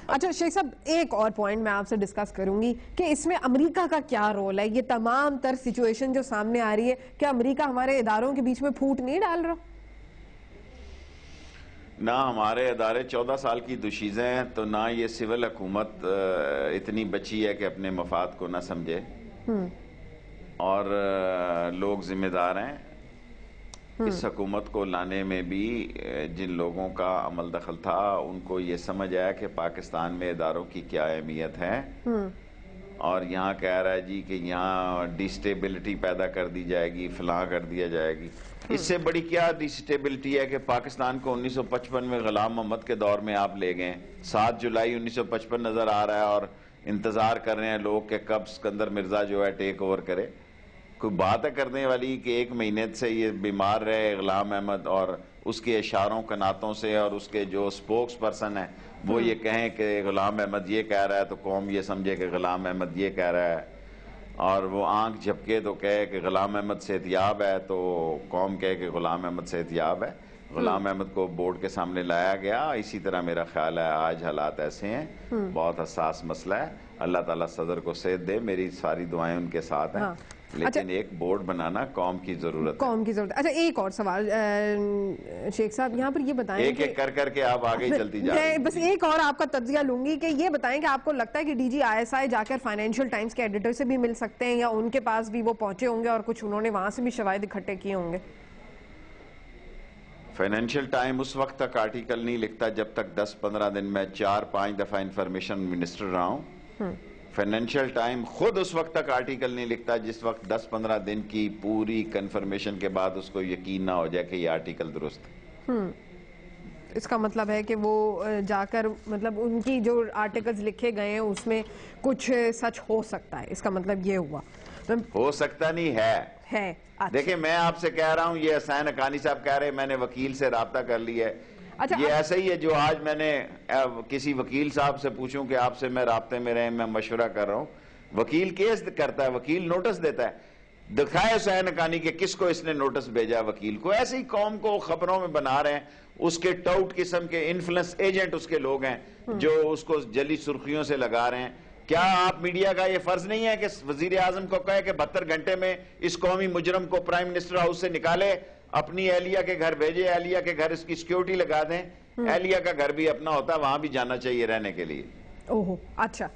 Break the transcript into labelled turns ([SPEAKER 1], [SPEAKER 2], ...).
[SPEAKER 1] اچھا شیخ صاحب، ایک اور پوائنٹ میں آپ سے ڈسکس کروں گی کہ اس میں امریکہ کا کیا رول ہے؟ یہ تمام تر سچویشن جو سامنے آ رہی ہے، کیا امریکہ ہمارے اداروں کے بیچ میں پھوٹ نہیں ڈال رہا؟
[SPEAKER 2] نہ ہمارے ادارے 14 سال کی دوشیزیں ہیں، تو نہ یہ سول حکومت اتنی بچی ہے کہ اپنے مفاد کو نہ سمجھے، اور لوگ ذمہ دار ہیں اس حکومت کو لانے میں بھی۔ جن لوگوں کا عمل دخل تھا ان کو یہ سمجھ آیا کہ پاکستان میں اداروں کی کیا اہمیت ہے، اور یہاں کہہ رہا ہے جی کہ یہاں ڈی سٹیبلٹی پیدا کر دی جائے گی، فلاں کر دیا جائے گی۔ اس سے بڑی کیا ڈی سٹیبلٹی ہے کہ پاکستان کو 1955 میں غلام محمد کے دور میں آپ لے گئے، 7 جولائی 1955 نظر آ رہا ہے، اور انتظار کر رہے ہیں لوگ کہ کب سکندر مرزا جو ہے ٹیک اوور کرے۔ کوئی بات ہے کرنے والی کہ 1 مہینے سے یہ بیمار رہے غلام احمد، اور اس کے اشاروں کناتوں سے اور اس کے جو سپوکس پرسن ہیں وہ یہ کہیں کہ غلام احمد یہ کہہ رہا ہے تو قوم یہ سمجھے کہ غلام احمد یہ کہہ رہا ہے، اور وہ آنکھ جھپکے تو کہے کہ غلام احمد صحت یاب ہے تو قوم کہے کہ غلام احمد صحت یاب ہے۔ غلام احمد کو بورڈ کے سامنے لایا گیا۔ اسی طرح میرا خیال ہے آج حالات ایسے ہیں، بہت حساس مسئلہ ہے، اللہ تعالیٰ صدر کو صحت دے، میری ساری دعائیں ان کے ساتھ ہیں، لیکن ایک بورڈ بنانا قوم کی ضرورت ہے۔
[SPEAKER 1] قوم کی ضرورت ہے۔ اچھا ایک اور سوال شیخ صاحب، یہاں پر یہ بتائیں
[SPEAKER 2] ایک ایک کر کے آپ آگے چلتی جا رہی ہیں۔
[SPEAKER 1] بس ایک اور آپ کا تجزیہ لوں گی کہ یہ بتائیں کہ آپ کو لگتا ہے کہ D G I S I جا کر فائنینشیل ٹائمز کے ایڈیٹر سے بھی مل سکتے ہیں، یا ان کے پاس بھی وہ پہنچے ہوں گے اور کچھ انہوں نے وہاں سے بھی شواہد اکٹھے کیے ہوں گے؟
[SPEAKER 2] فائنینشیل ٹائم اس وقت تک آرٹیکل نہیں لکھتا جب تک 10-15 دن میں 4-5 دفعہ انفارمیشن منسٹر رہا ہوں۔ فائنینشیل ٹائم خود اس وقت تک آرٹیکل نہیں لکھتا جس وقت 10-15 دن کی پوری کنفرمیشن کے بعد اس کو یقین نہ ہو جائے کہ یہ آرٹیکل درست ہے۔
[SPEAKER 1] اس کا مطلب ہے کہ وہ جا کر مطلب ان کی جو آرٹیکلز لکھے گئے ہیں اس میں کچھ سچ ہو سکتا ہے، اس کا مطلب یہ ہوا؟
[SPEAKER 2] ہو سکتا نہیں ہے۔ دیکھیں میں آپ سے کہہ رہا ہوں، یہ حسین حقانی صاحب کہہ رہے ہیں میں نے وکیل سے رابطہ کر لیا ہے، یہ ایسا ہی ہے جو آج میں نے کسی وکیل صاحب سے پوچھوں کہ آپ سے میں رابطے میں رہے، میں مشورہ کر رہا ہوں، وکیل کیس کرتا ہے، وکیل نوٹس دیتا ہے، دکھائے حسین حقانی کہ کس کو اس نے نوٹس بھیجا وکیل کو۔ ایسے ہی قوم کو خبروں میں بنا رہے ہیں، اس کے ٹاؤٹ قسم کے انفلوئنس ایجنٹ اس کے لوگ ہیں جو اس کو جلی سرخیوں سے لگا رہے ہیں۔ کیا آپ میڈیا کا یہ فرض نہیں ہے کہ وزیر اعظم کو کہے کہ 72 گھنٹے میں اس قومی مجرم کو پرائم منسٹر ہاؤس سے نکالے، اپنی اہلیہ کے گھر بھیجے، اہلیہ کے گھر اس کی سیکیورٹی لگا دیں؟ اہلیہ کا گھر بھی اپنا ہوتا ہے، وہاں بھی جانا چاہیے رہنے کے لیے۔
[SPEAKER 1] اوہ اچھا